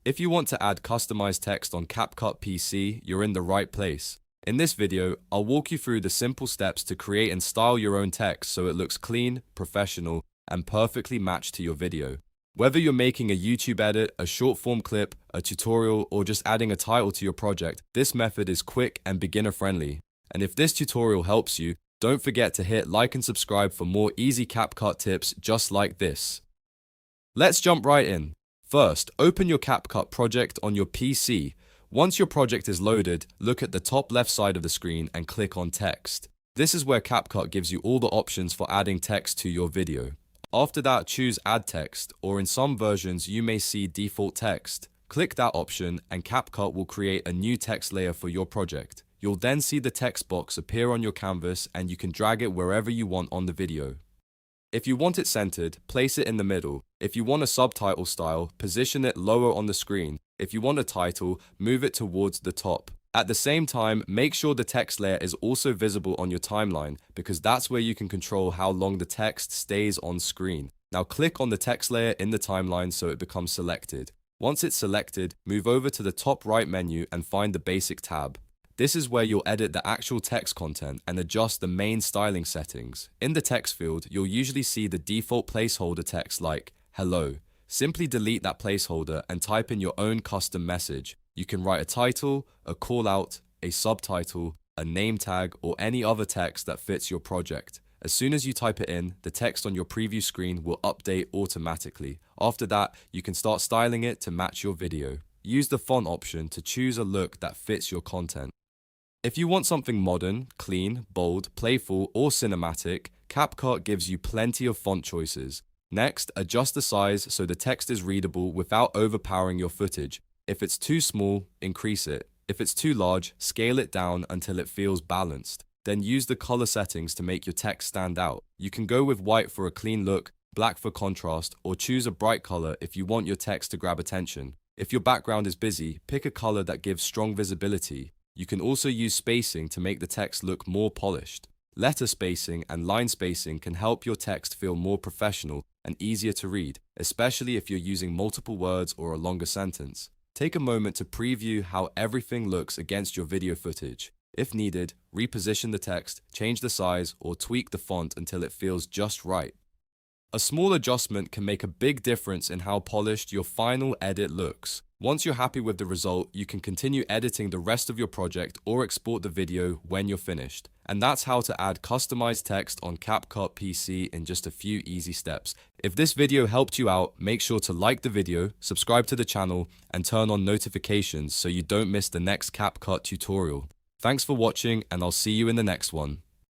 If you want to add customized text on CapCut PC, you're in the right place. In this video, I'll walk you through the simple steps to create and style your own text so it looks clean, professional, and perfectly matched to your video. Whether you're making a YouTube edit, a short form clip, a tutorial, or just adding a title to your project, this method is quick and beginner friendly. And if this tutorial helps you, don't forget to hit like and subscribe for more easy CapCut tips just like this. Let's jump right in. First, open your CapCut project on your PC. Once your project is loaded, look at the top left side of the screen and click on Text. This is where CapCut gives you all the options for adding text to your video. After that, choose Add Text, or in some versions you may see Default Text. Click that option and CapCut will create a new text layer for your project. You'll then see the text box appear on your canvas and you can drag it wherever you want on the video. If you want it centered, place it in the middle. If you want a subtitle style, position it lower on the screen. If you want a title, move it towards the top. At the same time, make sure the text layer is also visible on your timeline because that's where you can control how long the text stays on screen. Now click on the text layer in the timeline so it becomes selected. Once it's selected, move over to the top right menu and find the Basic tab. This is where you'll edit the actual text content and adjust the main styling settings. In the text field, you'll usually see the default placeholder text like hello. Simply delete that placeholder and type in your own custom message. You can write a title, a call out, a subtitle, a name tag, or any other text that fits your project. As soon as you type it in, the text on your preview screen will update automatically. After that, you can start styling it to match your video. Use the font option to choose a look that fits your content. If you want something modern, clean, bold, playful, or cinematic, CapCut gives you plenty of font choices. Next, adjust the size so the text is readable without overpowering your footage. If it's too small, increase it. If it's too large, scale it down until it feels balanced. Then use the color settings to make your text stand out. You can go with white for a clean look, black for contrast, or choose a bright color if you want your text to grab attention. If your background is busy, pick a color that gives strong visibility. You can also use spacing to make the text look more polished. Letter spacing and line spacing can help your text feel more professional and easier to read, especially if you're using multiple words or a longer sentence. Take a moment to preview how everything looks against your video footage. If needed, reposition the text, change the size, or tweak the font until it feels just right. A small adjustment can make a big difference in how polished your final edit looks. Once you're happy with the result, you can continue editing the rest of your project or export the video when you're finished. And that's how to add customized text on CapCut PC in just a few easy steps. If this video helped you out, make sure to like the video, subscribe to the channel, and turn on notifications so you don't miss the next CapCut tutorial. Thanks for watching, and I'll see you in the next one.